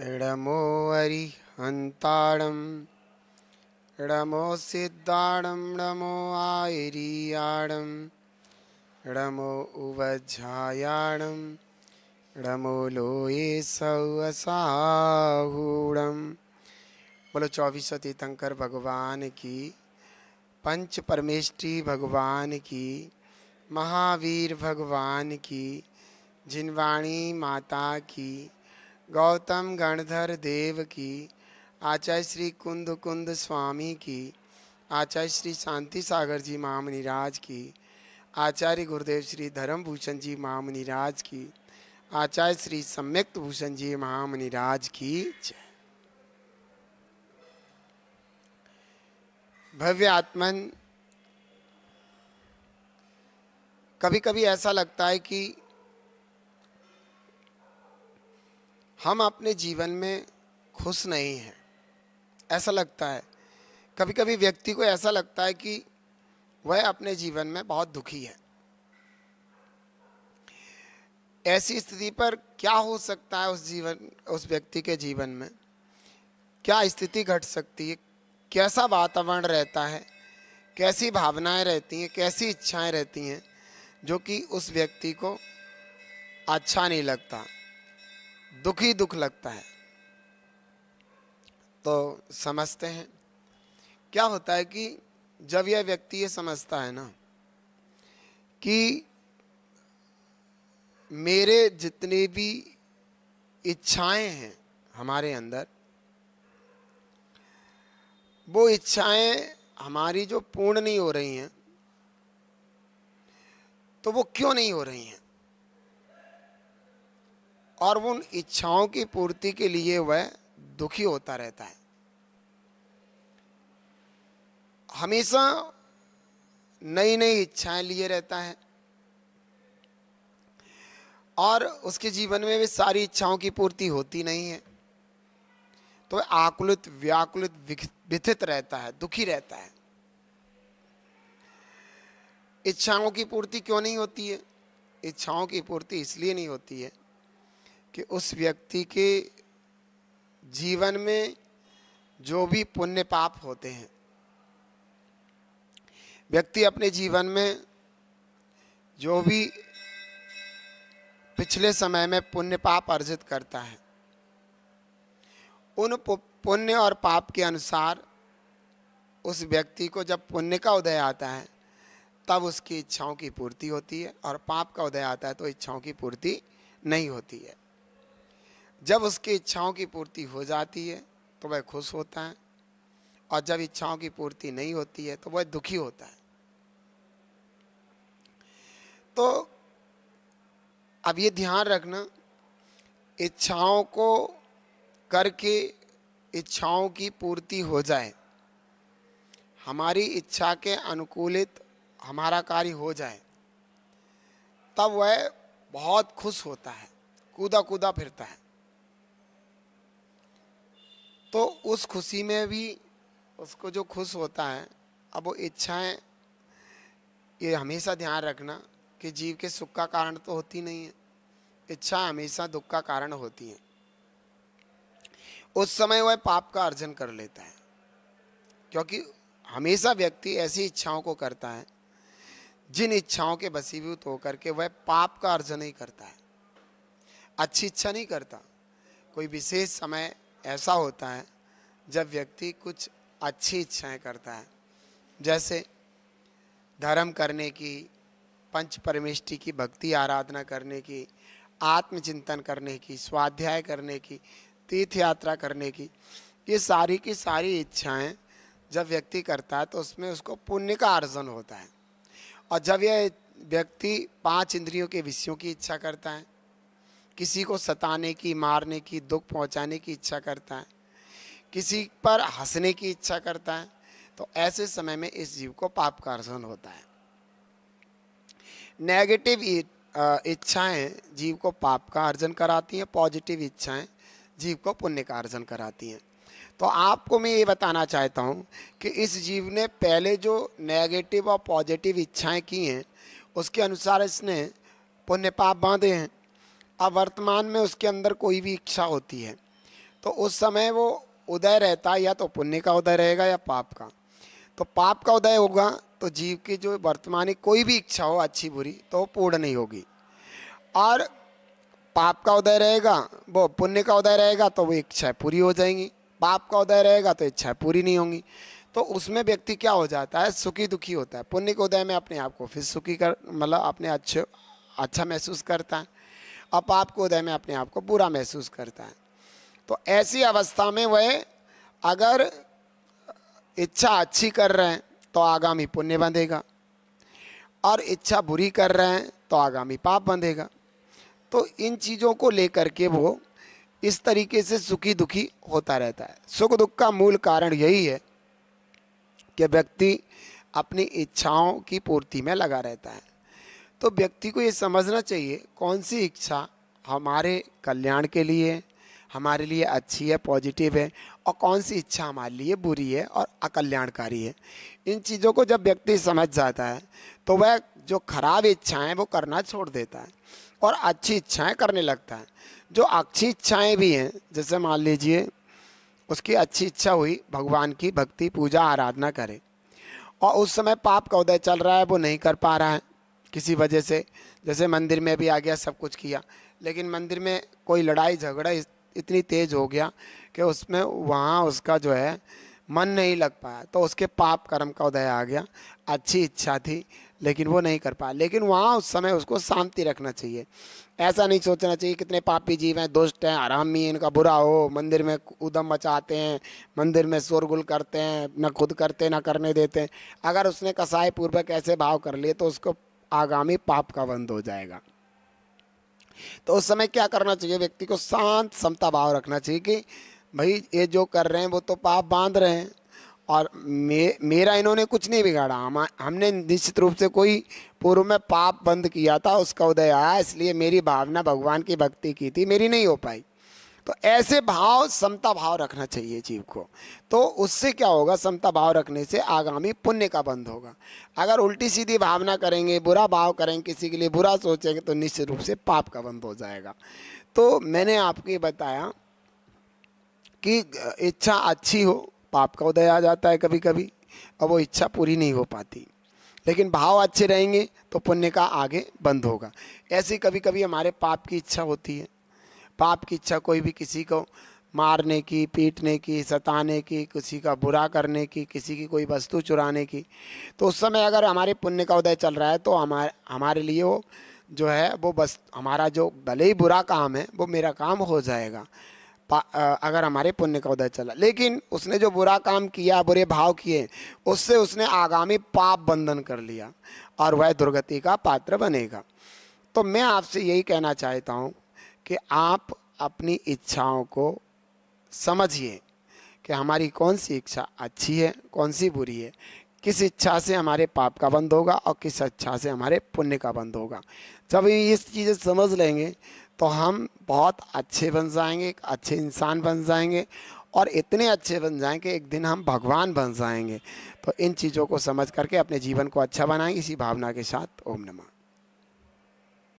इडमो अरिहन्ताणं इडमो सिद्धाणं इडमो आयरियाणं इडमो उवज्झायाणं इडमो लोये सौअसाहूणं। बोलो 24 तीर्थंकर भगवान की, पंच परमेष्ठी भगवान की, महावीर भगवान की, जिनवाणी माता की, गौतम गणधर देव की, आचार्य श्री कुंद कुंद स्वामी की, आचार्य श्री शांति सागर जी महामुनिराज की, आचार्य गुरुदेव श्री धर्मभूषण जी महामुनिराज की, आचार्य श्री सम्यक्त भूषण जी महामुनिराज की जय। भव्य आत्मन, कभी कभी ऐसा लगता है कि हम अपने जीवन में खुश नहीं हैं, ऐसा लगता है। कभी कभी व्यक्ति को ऐसा लगता है कि वह अपने जीवन में बहुत दुखी है। ऐसी स्थिति पर क्या हो सकता है उस व्यक्ति के जीवन में, क्या स्थिति घट सकती है, कैसा वातावरण रहता है, कैसी भावनाएं रहती हैं, कैसी इच्छाएं रहती हैं जो कि उस व्यक्ति को अच्छा नहीं लगता, दुख लगता है। तो समझते हैं क्या होता है कि जब यह व्यक्ति ये समझता है ना कि मेरे जितने भी इच्छाएं हैं हमारे अंदर, वो इच्छाएं हमारी जो पूर्ण नहीं हो रही हैं, तो वो क्यों नहीं हो रही हैं, और उन इच्छाओं की पूर्ति के लिए वह दुखी होता रहता है। हमेशा नई नई इच्छाएं लिए रहता है और उसके जीवन में वे सारी इच्छाओं की पूर्ति होती नहीं है, तो वह आकुलित व्याकुलित व्यथित रहता है, दुखी रहता है। इच्छाओं की पूर्ति क्यों नहीं होती है? इच्छाओं की पूर्ति इसलिए नहीं होती है कि उस व्यक्ति के जीवन में जो भी पुण्य पाप होते हैं, व्यक्ति अपने जीवन में जो भी पिछले समय में पुण्य पाप अर्जित करता है, उन पुण्य और पाप के अनुसार उस व्यक्ति को जब पुण्य का उदय आता है तब उसकी इच्छाओं की पूर्ति होती है, और पाप का उदय आता है तो इच्छाओं की पूर्ति नहीं होती है। जब उसकी इच्छाओं की पूर्ति हो जाती है तो वह खुश होता है, और जब इच्छाओं की पूर्ति नहीं होती है तो वह दुखी होता है। तो अब ये ध्यान रखना, इच्छाओं को करके इच्छाओं की पूर्ति हो जाए, हमारी इच्छा के अनुकूलित हमारा कार्य हो जाए, तब वह बहुत खुश होता है, कूदा कूदा फिरता है। तो उस खुशी में भी उसको जो खुश होता है, अब वो इच्छाएं, ये हमेशा ध्यान रखना कि जीव के सुख का कारण तो होती नहीं है, इच्छा हमेशा दुख का कारण होती है। उस समय वह पाप का अर्जन कर लेता है, क्योंकि हमेशा व्यक्ति ऐसी इच्छाओं को करता है जिन इच्छाओं के वशीभूत होकर के वह पाप का अर्जन नहीं करता है, अच्छी इच्छा नहीं करता। कोई विशेष समय ऐसा होता है जब व्यक्ति कुछ अच्छी इच्छाएं करता है, जैसे धर्म करने की, पंच परमेष्ठी की भक्ति आराधना करने की, आत्मचिंतन करने की, स्वाध्याय करने की, तीर्थ यात्रा करने की। ये सारी की सारी इच्छाएं जब व्यक्ति करता है तो उसमें उसको पुण्य का अर्जन होता है। और जब यह व्यक्ति 5 इंद्रियों के विषयों की इच्छा करता है, किसी को सताने की, मारने की, दुख पहुंचाने की इच्छा करता है, किसी पर हंसने की इच्छा करता है, तो ऐसे समय में इस जीव को पाप का अर्जन होता है। नेगेटिव इच्छाएं जीव को पाप का अर्जन कराती हैं, पॉजिटिव इच्छाएं जीव को पुण्य का अर्जन कराती हैं। तो आपको मैं ये बताना चाहता हूँ कि इस जीव ने पहले जो नेगेटिव और पॉजिटिव इच्छाएं की हैं उसके अनुसार इसने पुण्य पाप बांधे हैं। अब वर्तमान में उसके अंदर कोई भी इच्छा होती है तो उस समय वो उदय रहता है, या तो पुण्य का उदय रहेगा या पाप का। तो पाप का उदय होगा तो जीव की जो वर्तमानी कोई भी इच्छा हो अच्छी बुरी तो वो पूर्ण नहीं होगी, और पाप का उदय रहेगा, वो पुण्य का उदय रहेगा तो वो इच्छाएं पूरी हो जाएंगी। पाप का उदय रहेगा तो इच्छाएं पूरी नहीं होंगी। तो उसमें व्यक्ति क्या हो जाता है, सुखी दुखी होता है। पुण्य के उदय में अपने आप को फिर सुखी कर, मतलब अपने अच्छा महसूस करता है, और पाप के उदय में अपने आप को बुरा महसूस करता है। तो ऐसी अवस्था में वह अगर इच्छा अच्छी कर रहे हैं तो आगामी पुण्य बंधेगा, और इच्छा बुरी कर रहे हैं तो आगामी पाप बंधेगा। तो इन चीज़ों को लेकर के वो इस तरीके से सुखी दुखी होता रहता है। सुख दुख का मूल कारण यही है कि व्यक्ति अपनी इच्छाओं की पूर्ति में लगा रहता है। तो व्यक्ति को ये समझना चाहिए कौन सी इच्छा हमारे कल्याण के लिए, हमारे लिए अच्छी है, पॉजिटिव है, और कौन सी इच्छा हमारे लिए बुरी है और अकल्याणकारी है। इन चीज़ों को जब व्यक्ति समझ जाता है तो वह जो खराब इच्छाएं वो करना छोड़ देता है और अच्छी इच्छाएं करने लगता है। जो अच्छी इच्छाएं भी हैं, जैसे मान लीजिए उसकी अच्छी इच्छा हुई भगवान की भक्ति पूजा आराधना करे, और उस समय पाप का उदय चल रहा है, वो नहीं कर पा रहा है किसी वजह से। जैसे मंदिर में भी आ गया, सब कुछ किया, लेकिन मंदिर में कोई लड़ाई झगड़ा इतनी तेज हो गया कि उसमें वहाँ उसका जो है मन नहीं लग पाया, तो उसके पाप कर्म का उदय आ गया। अच्छी इच्छा थी लेकिन वो नहीं कर पाया। लेकिन वहाँ उस समय उसको शांति रखना चाहिए। ऐसा नहीं सोचना चाहिए कितने पापी जीव हैं, दुष्ट हैं, हरामी, इनका बुरा हो, मंदिर में उधम मचाते हैं, मंदिर में शोरगुल करते हैं, न खुद करते न करने देते। अगर उसने कसाई पूर्वक ऐसे भाव कर लिए तो उसको आगामी पाप का बंध हो जाएगा। तो उस समय क्या करना चाहिए, व्यक्ति को शांत समता भाव रखना चाहिए कि भाई ये जो कर रहे हैं वो तो पाप बांध रहे हैं, और मेरा इन्होंने कुछ नहीं बिगाड़ा। हमने निश्चित रूप से कोई पूर्व में पाप बंद किया था, उसका उदय आया, इसलिए मेरी भावना भगवान की भक्ति की थी, मेरी नहीं हो पाई। तो ऐसे भाव, समता भाव रखना चाहिए जीव को। तो उससे क्या होगा, समता भाव रखने से आगामी पुण्य का बंध होगा। अगर उल्टी सीधी भावना करेंगे, बुरा भाव करेंगे, किसी के लिए बुरा सोचेंगे, तो निश्चित रूप से पाप का बंध हो जाएगा। तो मैंने आपको ये बताया कि इच्छा अच्छी हो, पाप का उदय आ जाता है कभी कभी, और वो इच्छा पूरी नहीं हो पाती। लेकिन भाव अच्छे रहेंगे तो पुण्य का आगे बंद होगा। ऐसे कभी कभी हमारे पाप की इच्छा होती है। पाप की इच्छा कोई भी, किसी को मारने की, पीटने की, सताने की, किसी का बुरा करने की, किसी की कोई वस्तु चुराने की। तो उस समय अगर हमारे पुण्य का उदय चल रहा है तो हमारे लिए वो जो है वो बस, हमारा जो भले ही बुरा काम है वो मेरा काम हो जाएगा अगर हमारे पुण्य का उदय चला। लेकिन उसने जो बुरा काम किया, बुरे भाव किए, उससे उसने आगामी पाप बंधन कर लिया और वह दुर्गति का पात्र बनेगा। तो मैं आपसे यही कहना चाहता हूँ कि आप अपनी इच्छाओं को समझिए कि हमारी कौन सी इच्छा अच्छी है, कौन सी बुरी है, किस इच्छा से हमारे पाप का बंध होगा और किस इच्छा से हमारे पुण्य का बंध होगा। जब ये चीज़ें समझ लेंगे तो हम बहुत अच्छे बन जाएंगे, एक अच्छे इंसान बन जाएंगे, और इतने अच्छे बन जाएंगे एक दिन हम भगवान बन जाएंगे। तो इन चीज़ों को समझ करके अपने जीवन को अच्छा बनाएंगे। इसी भावना के साथ ओम नमः।